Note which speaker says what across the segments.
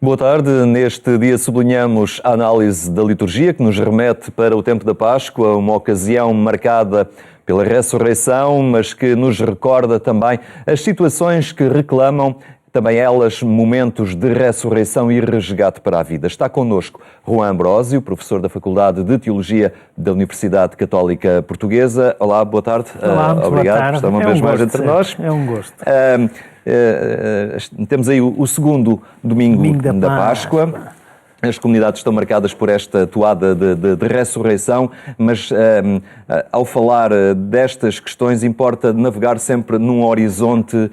Speaker 1: Boa tarde. Neste dia sublinhamos a análise da liturgia que nos remete para o tempo da Páscoa, uma ocasião marcada pela ressurreição, mas que nos recorda também as situações que reclamam, também elas, momentos de ressurreição e resgate para a vida. Está connosco Juan Ambrósio, professor da Faculdade de Teologia da Universidade Católica Portuguesa. Olá, boa tarde.
Speaker 2: Olá,
Speaker 1: obrigado
Speaker 2: boa tarde.
Speaker 1: por estar uma vez mais entre nós.
Speaker 2: É um gosto.
Speaker 1: Temos aí o segundo domingo da Páscoa. As comunidades estão marcadas por esta toada de ressurreição, mas ao falar destas questões importa navegar sempre num horizonte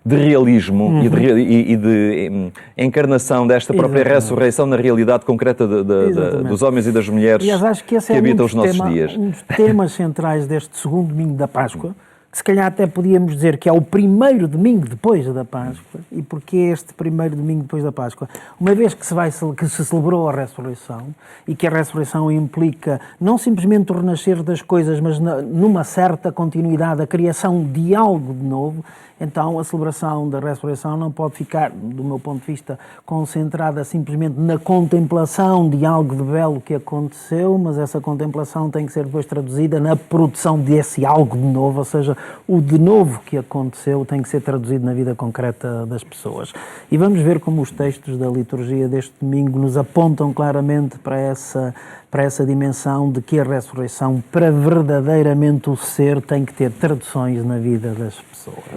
Speaker 1: de realismo e de encarnação desta própria ressurreição na realidade concreta dos homens e das mulheres que habitam os nossos dias.
Speaker 2: Um dos temas centrais deste segundo domingo da Páscoa, que se calhar até podíamos dizer que é o primeiro domingo depois da Páscoa. E porquê este primeiro domingo depois da Páscoa? Uma vez que se celebrou a ressurreição e que a ressurreição implica não simplesmente o renascer das coisas, mas numa certa continuidade, a criação de algo de novo, então a celebração da ressurreição não pode ficar, do meu ponto de vista, concentrada simplesmente na contemplação de algo de belo que aconteceu, mas essa contemplação tem que ser depois traduzida na produção desse algo de novo, ou seja, o de novo que aconteceu tem que ser traduzido na vida concreta das pessoas. E vamos ver como os textos da liturgia deste domingo nos apontam claramente para essa dimensão de que a ressurreição, para verdadeiramente o ser, tem que ter traduções na vida das pessoas.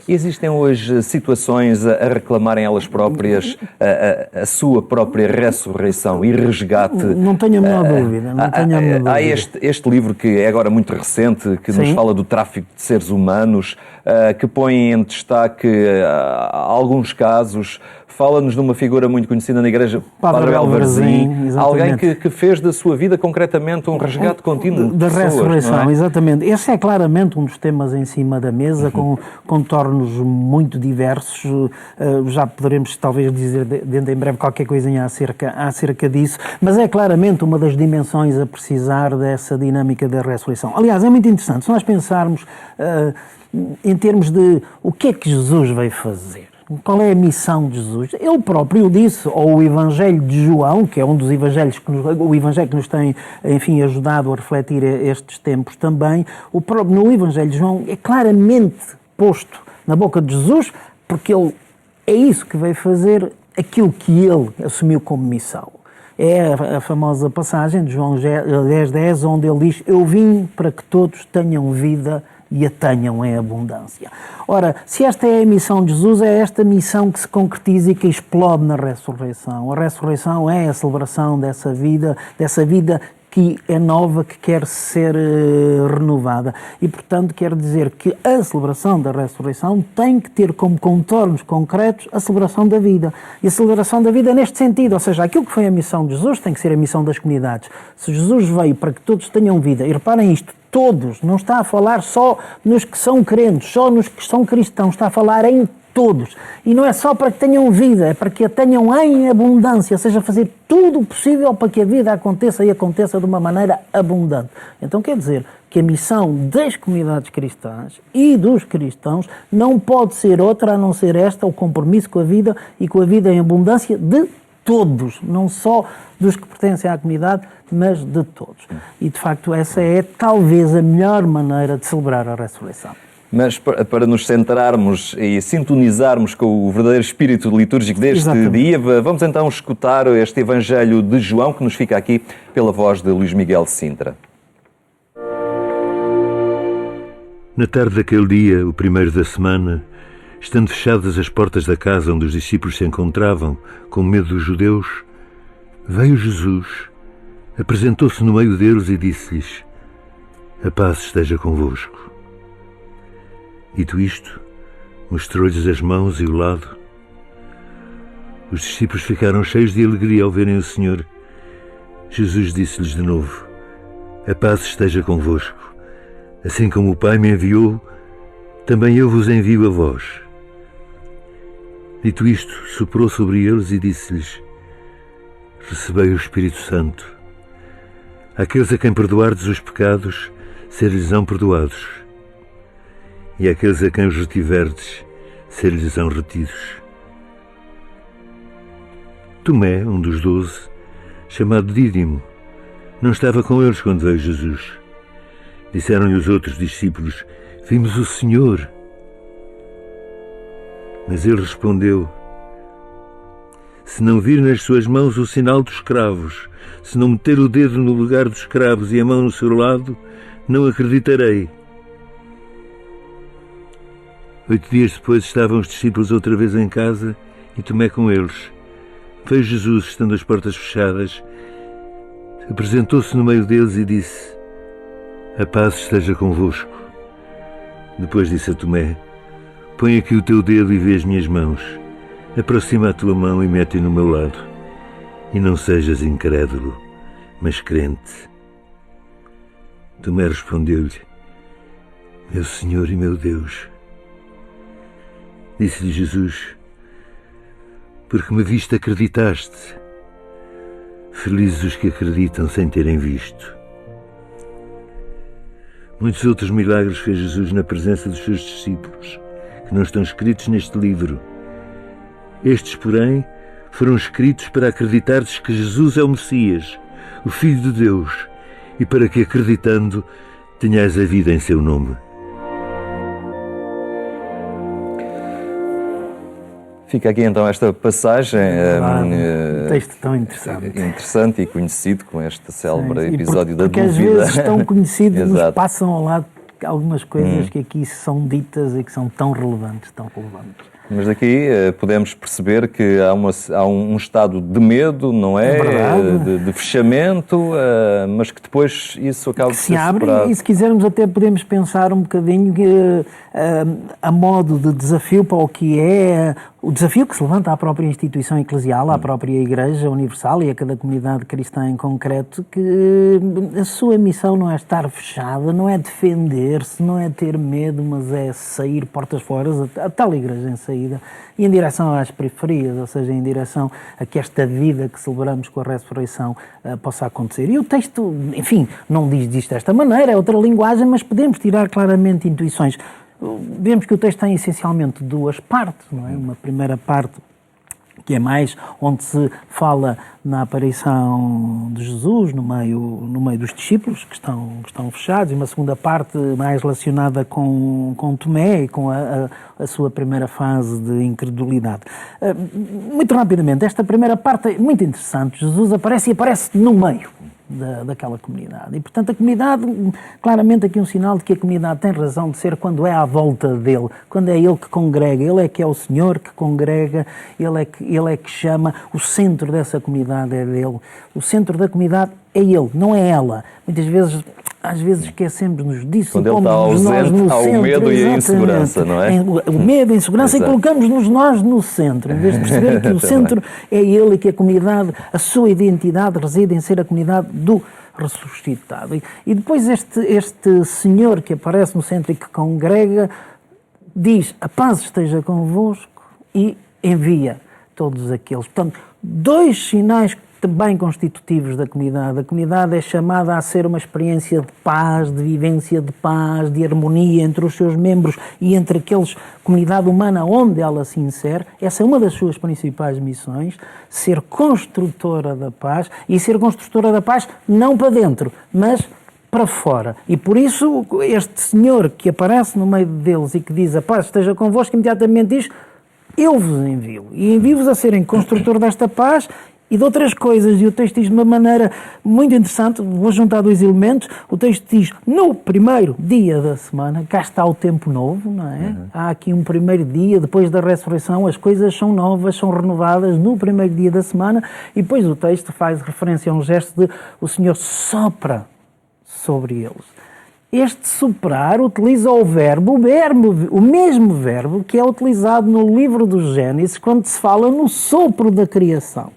Speaker 1: Existem hoje situações a reclamarem elas próprias a sua própria ressurreição e resgate?
Speaker 2: Não tenho a menor dúvida.
Speaker 1: Há este livro que é agora muito recente, que nos fala do tráfico de seres humanos, que põe em destaque alguns casos. Fala-nos de uma figura muito conhecida na Igreja, Padre Abel Varzim, alguém que fez da sua vida concretamente um resgate contínuo
Speaker 2: da ressurreição,
Speaker 1: não é?
Speaker 2: Exatamente. Esse é claramente um dos temas em cima da mesa, com contornos muito diversos. Já poderemos talvez dizer dentro em breve qualquer coisinha acerca disso, mas é claramente uma das dimensões a precisar dessa dinâmica da ressurreição. Aliás, é muito interessante, se nós pensarmos em termos de o que é que Jesus veio fazer. Qual é a missão de Jesus? Ele próprio disse, ou o Evangelho de João, que é um dos evangelhos o Evangelho que nos tem, enfim, ajudado a refletir estes tempos também, no Evangelho de João é claramente posto na boca de Jesus, porque ele é isso que veio fazer, aquilo que ele assumiu como missão. É a famosa passagem de João 10:10, onde ele diz: eu vim para que todos tenham vida e a tenham em abundância. Ora, se esta é a missão de Jesus, é esta missão que se concretiza e que explode na ressurreição. A ressurreição é a celebração dessa vida que é nova, que quer ser renovada. E, portanto, quer dizer que a celebração da ressurreição tem que ter como contornos concretos a celebração da vida. E a celebração da vida neste sentido, ou seja, aquilo que foi a missão de Jesus tem que ser a missão das comunidades. Se Jesus veio para que todos tenham vida, e reparem isto, todos, não está a falar só nos que são crentes, só nos que são cristãos, está a falar em todos. E não é só para que tenham vida, é para que a tenham em abundância, ou seja, fazer tudo o possível para que a vida aconteça e aconteça de uma maneira abundante. Então quer dizer que a missão das comunidades cristãs e dos cristãos não pode ser outra a não ser esta, o compromisso com a vida e com a vida em abundância de todos, não só dos que pertencem à comunidade, mas de todos. E, de facto, essa é talvez a melhor maneira de celebrar a ressurreição.
Speaker 1: Mas para nos centrarmos e sintonizarmos com o verdadeiro espírito litúrgico deste dia, vamos então escutar este Evangelho de João, que nos fica aqui pela voz de Luís Miguel Sintra.
Speaker 3: Na tarde daquele dia, o primeiro da semana, estando fechadas as portas da casa onde os discípulos se encontravam, com medo dos judeus, veio Jesus, apresentou-se no meio deles e disse-lhes: a paz esteja convosco. Dito isto, mostrou-lhes as mãos e o lado. Os discípulos ficaram cheios de alegria ao verem o Senhor. Jesus disse-lhes de novo: a paz esteja convosco. Assim como o Pai me enviou, também eu vos envio a vós. Dito isto, soprou sobre eles e disse-lhes: recebei o Espírito Santo. Àqueles a quem perdoardes os pecados, ser-lhes-ão perdoados. E àqueles a quem os retiverdes, ser-lhes-ão retidos. Tomé, um dos 12, chamado Dídimo, não estava com eles quando veio Jesus. Disseram-lhe os outros discípulos: vimos o Senhor. Mas ele respondeu: se não vir nas suas mãos o sinal dos cravos, se não meter o dedo no lugar dos cravos e a mão no seu lado, não acreditarei. 8 dias depois estavam os discípulos outra vez em casa e Tomé com eles. Veio Jesus, estando as portas fechadas, apresentou-se no meio deles e disse: a paz esteja convosco. Depois disse a Tomé: põe aqui o teu dedo e vê as minhas mãos. Aproxima a tua mão e mete-a no meu lado. E não sejas incrédulo, mas crente. Tomé respondeu-lhe: meu Senhor e meu Deus. Disse-lhe Jesus: porque me viste acreditaste. Felizes os que acreditam sem terem visto. Muitos outros milagres fez Jesus na presença dos seus discípulos, que não estão escritos neste livro. Estes, porém, foram escritos para acreditardes que Jesus é o Messias, o Filho de Deus, e para que, acreditando, tenhais a vida em seu nome.
Speaker 1: Fica aqui então esta passagem.
Speaker 2: Um texto tão interessante.
Speaker 1: Interessante e conhecido com este célebre episódio da
Speaker 2: porque
Speaker 1: dúvida.
Speaker 2: Porque às vezes tão conhecido e nos
Speaker 1: Exato.
Speaker 2: passam ao lado algumas coisas que aqui são ditas e que são tão relevantes,
Speaker 1: Mas daqui podemos perceber que há um estado de medo, não é? De fechamento, mas que depois isso acaba de
Speaker 2: se
Speaker 1: ser
Speaker 2: abre
Speaker 1: superado.
Speaker 2: e, se quisermos, até podemos pensar um bocadinho a modo de desafio para o que é o desafio que se levanta à própria instituição eclesial, à própria Igreja Universal e a cada comunidade cristã em concreto, que a sua missão não é estar fechada, não é defender-se, não é ter medo, mas é sair portas fora, a tal Igreja em saída, e em direção às periferias, ou seja, em direção a que esta vida que celebramos com a ressurreição possa acontecer. E o texto, enfim, não diz disto desta maneira, é outra linguagem, mas podemos tirar claramente intuições. Vemos que o texto tem essencialmente duas partes, não é? Uma primeira parte que é mais onde se fala na aparição de Jesus no meio dos discípulos que estão fechados, e uma segunda parte mais relacionada com Tomé e com a sua primeira fase de incredulidade. Muito rapidamente, esta primeira parte é muito interessante. Jesus aparece no meio daquela comunidade. E, portanto, a comunidade, claramente aqui um sinal de que a comunidade tem razão de ser quando é à volta dele, quando é ele que congrega, ele é que é o Senhor que congrega, ele é que chama, o centro dessa comunidade é dele. O centro da comunidade é ele, não é ela. Às vezes esquecemos-nos disso.
Speaker 1: Quando ele está ausente, há o medo e a insegurança, não é?
Speaker 2: O medo, a insegurança, e colocamos-nos nós no centro, em vez de perceber que o centro é ele e que a comunidade, a sua identidade reside em ser a comunidade do ressuscitado. E depois este Senhor que aparece no centro e que congrega, diz: a paz esteja convosco, e envia todos aqueles. Portanto, dois sinais também constitutivos da comunidade. A comunidade é chamada a ser uma experiência de paz, de vivência de paz, de harmonia entre os seus membros e entre aqueles, comunidade humana onde ela se insere. Essa é uma das suas principais missões, ser construtora da paz, e ser construtora da paz não para dentro, mas para fora. E por isso este Senhor que aparece no meio deles e que diz: a paz esteja convosco, imediatamente diz: eu vos envio. E envio-vos a serem construtor desta paz e de outras coisas. E o texto diz de uma maneira muito interessante, vou juntar dois elementos. O texto diz: no primeiro dia da semana, cá está o tempo novo, não é? Há aqui um primeiro dia, depois da ressurreição, as coisas são novas, são renovadas no primeiro dia da semana. E depois o texto faz referência a um gesto de: o Senhor sopra sobre eles. Este soprar utiliza o mesmo verbo que é utilizado no livro do Gênesis, quando se fala no sopro da criação.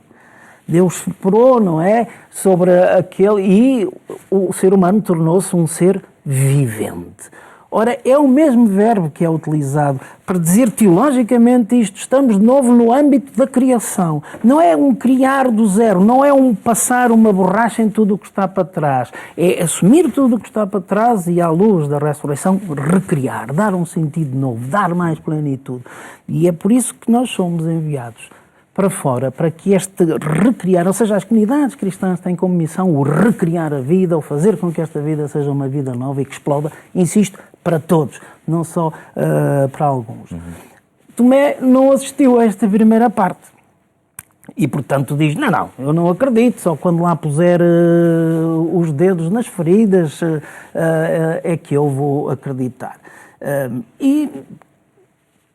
Speaker 2: Deus soprou, não é? Sobre aquele, e o ser humano tornou-se um ser vivente. Ora, é o mesmo verbo que é utilizado para dizer teologicamente isto. Estamos de novo no âmbito da criação. Não é um criar do zero, não é um passar uma borracha em tudo o que está para trás. É assumir tudo o que está para trás e, à luz da ressurreição, recriar, dar um sentido novo, dar mais plenitude. E é por isso que nós somos enviados para fora, para que este recriar, ou seja, as comunidades cristãs têm como missão o recriar a vida, ou fazer com que esta vida seja uma vida nova e que exploda, insisto, para todos, não só para alguns. Tomé não assistiu a esta primeira parte e, portanto, diz, não, eu não acredito, só quando lá puser os dedos nas feridas é que eu vou acreditar. E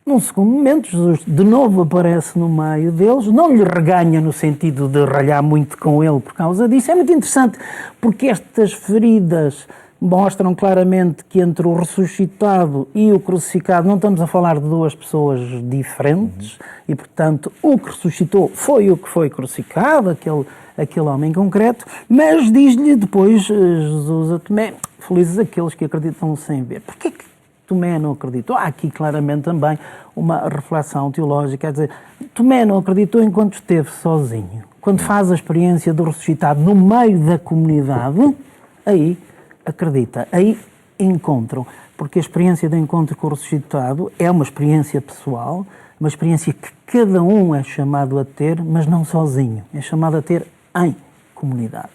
Speaker 2: num segundo momento, Jesus de novo aparece no meio deles, não lhe reganha no sentido de ralhar muito com ele por causa disso. É muito interessante, porque estas feridas mostram claramente que entre o ressuscitado e o crucificado não estamos a falar de duas pessoas diferentes e, portanto, o que ressuscitou foi o que foi crucificado, aquele homem concreto, mas diz-lhe depois Jesus a Tomé, felizes aqueles que acreditam sem ver. Porquê que Tomé não acreditou? Há aqui claramente também uma reflexão teológica, quer dizer, Tomé não acreditou enquanto esteve sozinho. Quando faz a experiência do ressuscitado no meio da comunidade, aí acredita, aí encontram, porque a experiência de encontro com o ressuscitado é uma experiência pessoal, uma experiência que cada um é chamado a ter, mas não sozinho, é chamado a ter em comunidade.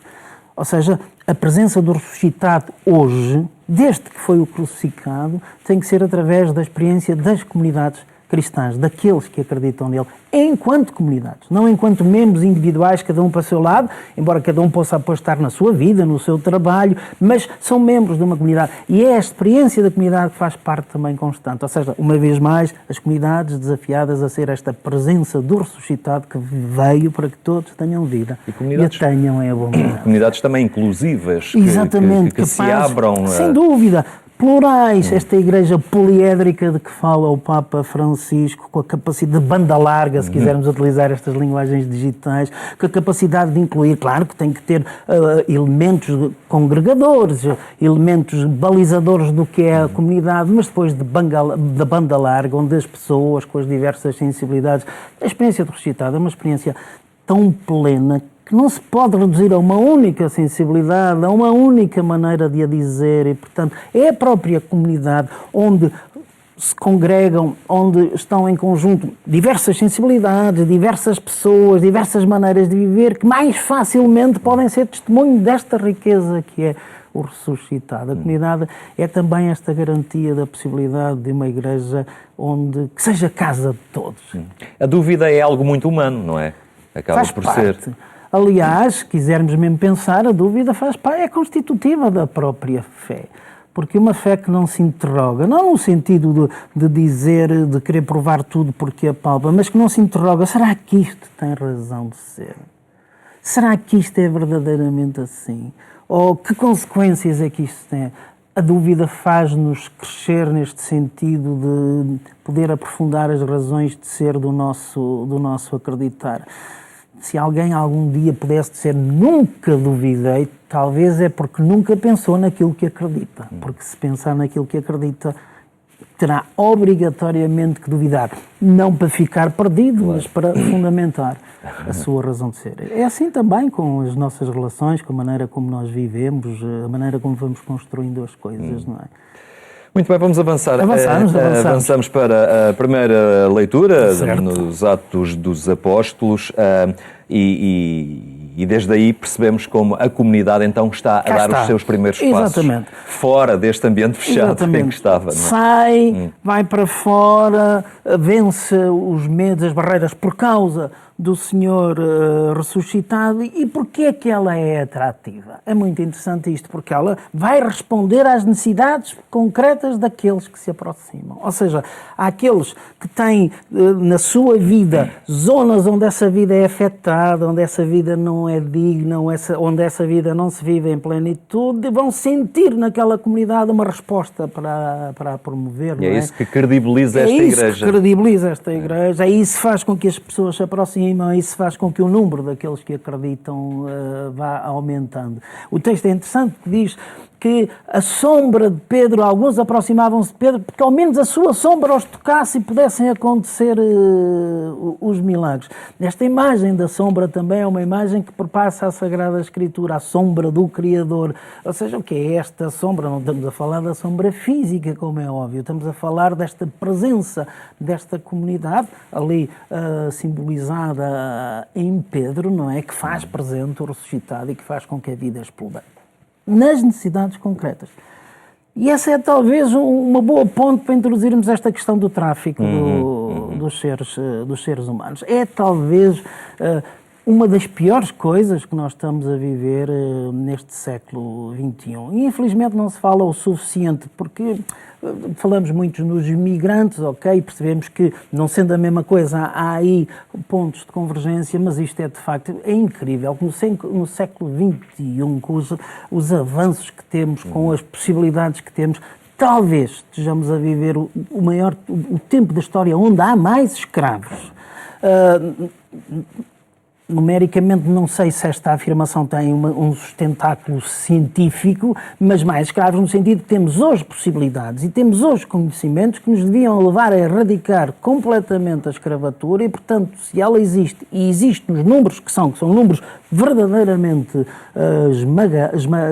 Speaker 2: Ou seja, a presença do ressuscitado hoje, desde que foi o crucificado, tem que ser através da experiência das comunidades cristãs, daqueles que acreditam nele, enquanto comunidades, não enquanto membros individuais, cada um para o seu lado, embora cada um possa apostar na sua vida, no seu trabalho, mas são membros de uma comunidade. E é a experiência da comunidade que faz parte também constante. Ou seja, uma vez mais, as comunidades desafiadas a ser esta presença do ressuscitado que veio para que todos tenham vida e a tenham em abundância.
Speaker 1: Comunidades também inclusivas,
Speaker 2: exatamente,
Speaker 1: que se abram.
Speaker 2: Sem dúvida. Plurais, esta igreja poliédrica de que fala o Papa Francisco, com a capacidade de banda larga, se quisermos utilizar estas linguagens digitais, com a capacidade de incluir, claro que tem que ter elementos congregadores, elementos balizadores do que é a comunidade, mas depois da banda larga, onde as pessoas com as diversas sensibilidades, a experiência do ressuscitado é uma experiência tão plena que não se pode reduzir a uma única sensibilidade, a uma única maneira de a dizer e, portanto, é a própria comunidade onde se congregam, onde estão em conjunto diversas sensibilidades, diversas pessoas, diversas maneiras de viver que mais facilmente podem ser testemunho desta riqueza que é o ressuscitado. A comunidade é também esta garantia da possibilidade de uma igreja que seja casa de todos.
Speaker 1: A dúvida é algo muito humano, não é? Acaba
Speaker 2: Faz
Speaker 1: por
Speaker 2: parte.
Speaker 1: ser.
Speaker 2: Aliás, se quisermos mesmo pensar, a dúvida é constitutiva da própria fé. Porque uma fé que não se interroga, não no sentido de dizer, de querer provar tudo porque apalpa, mas que não se interroga, será que isto tem razão de ser? Será que isto é verdadeiramente assim? Ou que consequências é que isto tem? A dúvida faz-nos crescer neste sentido de poder aprofundar as razões de ser do nosso acreditar. Se alguém algum dia pudesse dizer nunca duvidei, talvez é porque nunca pensou naquilo que acredita. Porque se pensar naquilo que acredita, terá obrigatoriamente que duvidar. Não para ficar perdido, mas para fundamentar a sua razão de ser. É assim também com as nossas relações, com a maneira como nós vivemos, a maneira como vamos construindo as coisas, não é?
Speaker 1: Muito bem, vamos avançar. Avançamos para a primeira leitura nos Atos dos Apóstolos e desde aí percebemos como a comunidade então está a dar os seus primeiros passos fora deste ambiente fechado em que estava. Não é?
Speaker 2: Sai, vai para fora, vence os medos, as barreiras por causa do Senhor ressuscitado. E porquê é que ela é atrativa? É muito interessante isto, porque ela vai responder às necessidades concretas daqueles que se aproximam. Ou seja, há aqueles que têm na sua vida zonas onde essa vida é afetada, onde essa vida não é digna, onde essa vida não se vive em plenitude, vão sentir naquela comunidade uma resposta para a promover.
Speaker 1: E é isso que credibiliza esta igreja.
Speaker 2: É isso que credibiliza esta igreja, é isso que faz com que as pessoas se aproximem, isso faz com que o número daqueles que acreditam vá aumentando. O texto é interessante, que diz que a sombra de Pedro, alguns aproximavam-se de Pedro, porque ao menos a sua sombra os tocasse e pudessem acontecer os milagres. Esta imagem da sombra também é uma imagem que perpassa a Sagrada Escritura, a sombra do Criador. Ou seja, o que é esta sombra? Não estamos a falar da sombra física, como é óbvio, estamos a falar desta presença, desta comunidade, ali simbolizada em Pedro, não é? Que faz presente o ressuscitado e que faz com que a vida exploda nas necessidades concretas. E essa é talvez uma boa ponte para introduzirmos esta questão do tráfico dos seres humanos. É talvez uma das piores coisas que nós estamos a viver neste século XXI. E infelizmente não se fala o suficiente, porque falamos muito nos migrantes, ok, percebemos que, não sendo a mesma coisa, há aí pontos de convergência, mas isto é de facto, é incrível que no século XXI, com os avanços que temos, com as possibilidades que temos, talvez estejamos a viver o tempo da história onde há mais escravos. Numericamente, não sei se esta afirmação tem um sustentáculo científico, mas mais escravos no sentido que temos hoje possibilidades e temos hoje conhecimentos que nos deviam levar a erradicar completamente a escravatura e, portanto, se ela existe, e existe nos números que são números verdadeiramente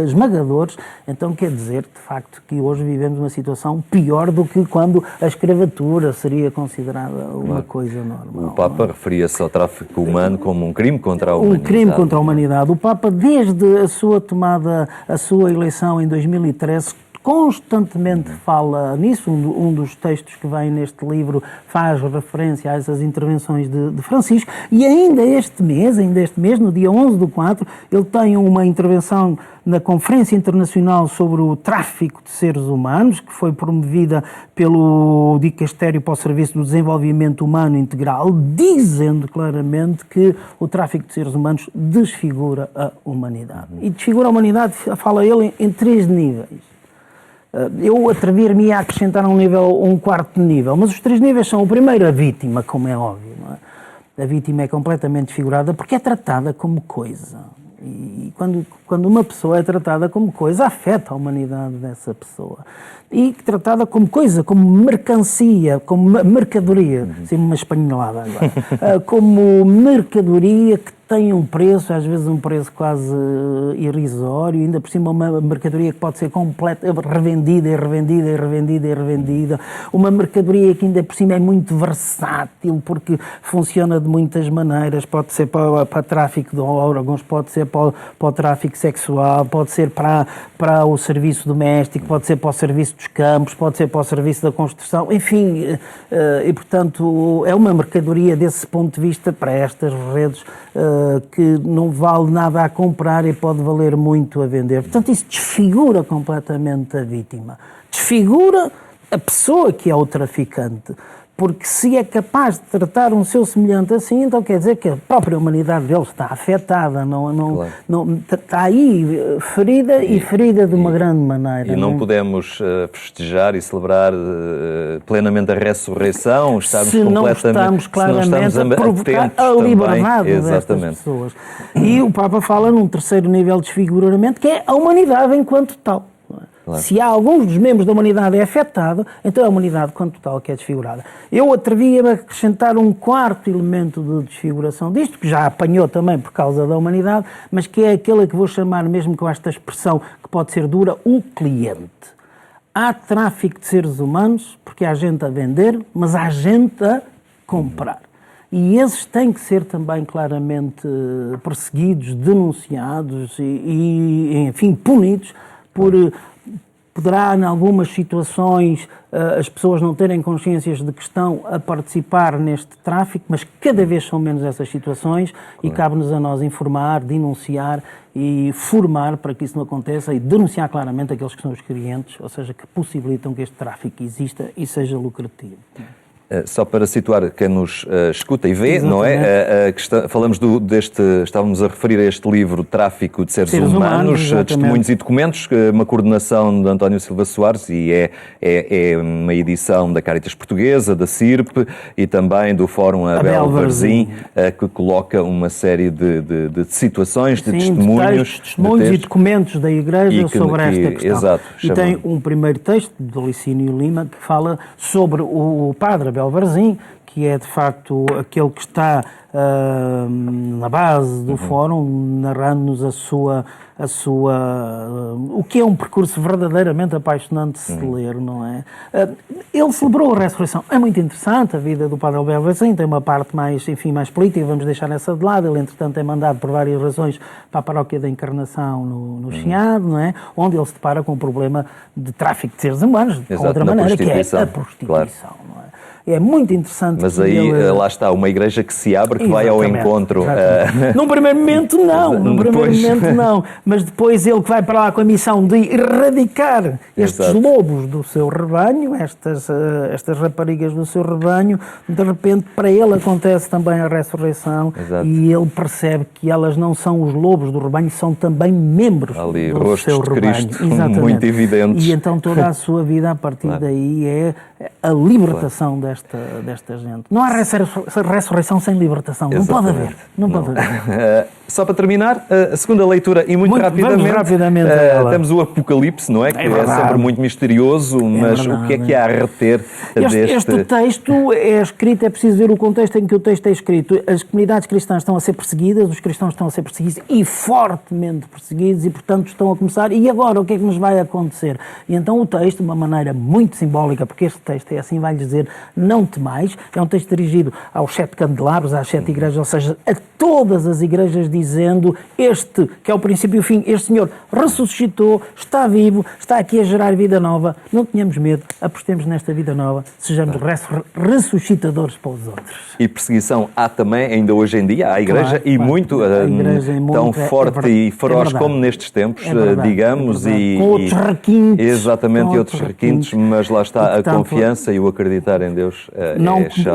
Speaker 2: esmagadores, então quer dizer, de facto, que hoje vivemos uma situação pior do que quando a escravatura seria considerada uma coisa normal.
Speaker 1: O Papa referia-se ao tráfico humano como um crime contra a humanidade.
Speaker 2: Um crime contra a humanidade. O Papa, desde a sua tomada, a sua eleição em 2013, constantemente fala nisso. Um dos textos que vem neste livro faz referência a essas intervenções de Francisco. E ainda este mês, no dia 11/4, ele tem uma intervenção na Conferência Internacional sobre o Tráfico de Seres Humanos, que foi promovida pelo Dicastério para o Serviço do Desenvolvimento Humano Integral, dizendo claramente que o tráfico de seres humanos desfigura a humanidade. E desfigura a humanidade, fala ele, em 3 níveis. Eu atrever-me a acrescentar um quarto nível, mas os 3 níveis são: o primeiro, a vítima, como é óbvio, não é? A vítima é completamente desfigurada porque é tratada como coisa. E quando uma pessoa é tratada como coisa, afeta a humanidade dessa pessoa. E tratada como coisa, como mercancia, como mercadoria, assim uma espanholada agora, como mercadoria que tem um preço, às vezes um preço quase irrisório, ainda por cima uma mercadoria que pode ser revendida e revendida e revendida e revendida, uma mercadoria que ainda por cima é muito versátil, porque funciona de muitas maneiras, pode ser para tráfico de órgãos, pode ser para o tráfico sexual, pode ser para o serviço doméstico, pode ser para o serviço dos campos, pode ser para o serviço da construção, enfim, e portanto é uma mercadoria desse ponto de vista para estas redes que não vale nada a comprar e pode valer muito a vender. Portanto, isso desfigura completamente a vítima. Desfigura a pessoa que é o traficante. Porque se é capaz de tratar um seu semelhante assim, então quer dizer que a própria humanidade dele está afetada, claro. Está aí ferida e ferida de uma grande maneira.
Speaker 1: E não podemos festejar e celebrar plenamente a ressurreição,
Speaker 2: se não estamos claramente a provocar a liberdade destas pessoas. E o Papa fala num terceiro nível de desfiguramento, que é a humanidade enquanto tal. Claro. Se há alguns dos membros da humanidade é afetado, então é a humanidade quanto tal que é desfigurada. Eu atrevia-me a acrescentar um quarto elemento de desfiguração disto, que já apanhou também por causa da humanidade, mas que é aquele que vou chamar, mesmo com esta expressão que pode ser dura, o cliente. Há tráfico de seres humanos, porque há gente a vender, mas há gente a comprar. E esses têm que ser também claramente perseguidos, denunciados e enfim, punidos por... Poderá, em algumas situações, as pessoas não terem consciências de que estão a participar neste tráfico, mas cada vez são menos essas situações e cabe-nos a nós informar, denunciar e formar para que isso não aconteça e denunciar claramente aqueles que são os clientes, ou seja, que possibilitam que este tráfico exista e seja lucrativo.
Speaker 1: Só para situar quem nos escuta e vê, não é? Falamos estávamos a referir a este livro Tráfico de Seres Humanos, Testemunhos e Documentos, uma coordenação de António Silva Soares, e é uma edição da Caritas Portuguesa, da CIRP e também do Fórum Abel Varzim, que coloca uma série de situações, de testemunhos.
Speaker 2: Testemunhos e documentos da Igreja sobre esta questão.
Speaker 1: Exato,
Speaker 2: e tem um primeiro texto, do Licínio Lima, que fala sobre o padre Abel Varzim, que é de facto aquele que está na base do fórum, narrando-nos o que é um percurso verdadeiramente apaixonante de se ler, não é? Ele celebrou a ressurreição. É muito interessante a vida do padre Abel Varzim, tem uma parte mais política, vamos deixar essa de lado. Ele, entretanto, é mandado por várias razões para a paróquia da Encarnação no Chiado, não é? Onde ele se depara com o problema de tráfico de seres humanos, de outra maneira, que é a prostituição, claro. Não é? É muito interessante.
Speaker 1: Mas aí, lá está, uma igreja que se abre, que vai ao encontro.
Speaker 2: Num primeiro momento, não. Mas depois ele que vai para lá com a missão de erradicar estes lobos do seu rebanho, estas raparigas do seu rebanho, de repente, para ele acontece também a ressurreição.
Speaker 1: Exato.
Speaker 2: E ele percebe que elas não são os lobos do rebanho, são também membros
Speaker 1: ali,
Speaker 2: do seu rebanho.
Speaker 1: Cristo, muito evidentes.
Speaker 2: E então toda a sua vida, a partir daí, é a libertação desta gente. Não há ressurreição sem libertação.
Speaker 1: Exatamente.
Speaker 2: Não pode haver.
Speaker 1: Só para terminar, a segunda leitura, e muito rapidamente temos o Apocalipse, não é? Que é sempre muito misterioso, mas o que é que há a reter deste...
Speaker 2: Este texto é escrito, é preciso ver o contexto em que o texto é escrito. As comunidades cristãs estão a ser perseguidas, os cristãos estão a ser perseguidos e fortemente perseguidos, e portanto estão a começar. E agora, o que é que nos vai acontecer? E então o texto, de uma maneira muito simbólica, porque este texto é assim, vai-lhes dizer: não temais. É um texto dirigido aos 7 candelabros, às 7 igrejas, ou seja, a todas as igrejas, dizendo: este, que é o princípio e o fim, este Senhor ressuscitou, está vivo, está aqui a gerar vida nova. Não tenhamos medo, apostemos nesta vida nova, sejamos ressuscitadores para os outros.
Speaker 1: E perseguição há também, ainda hoje em dia, à igreja, e muito, tão forte e feroz como nestes tempos, digamos. E
Speaker 2: com outros requintes.
Speaker 1: Exatamente, outros requintes, mas lá está, portanto, a confiança e o acreditar em Deus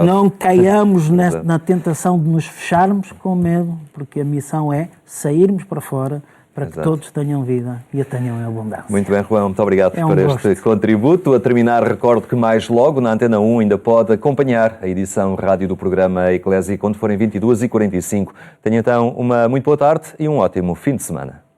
Speaker 2: não caiamos na tentação de nos fecharmos com medo, porque a missão é sairmos para fora para que todos tenham vida e a tenham em abundância.
Speaker 1: Muito bem, Juan, muito obrigado por este contributo. A terminar, recordo que mais logo na Antena 1 ainda pode acompanhar a edição rádio do programa Eclésia quando forem 22h45. Tenha então uma muito boa tarde e um ótimo fim de semana.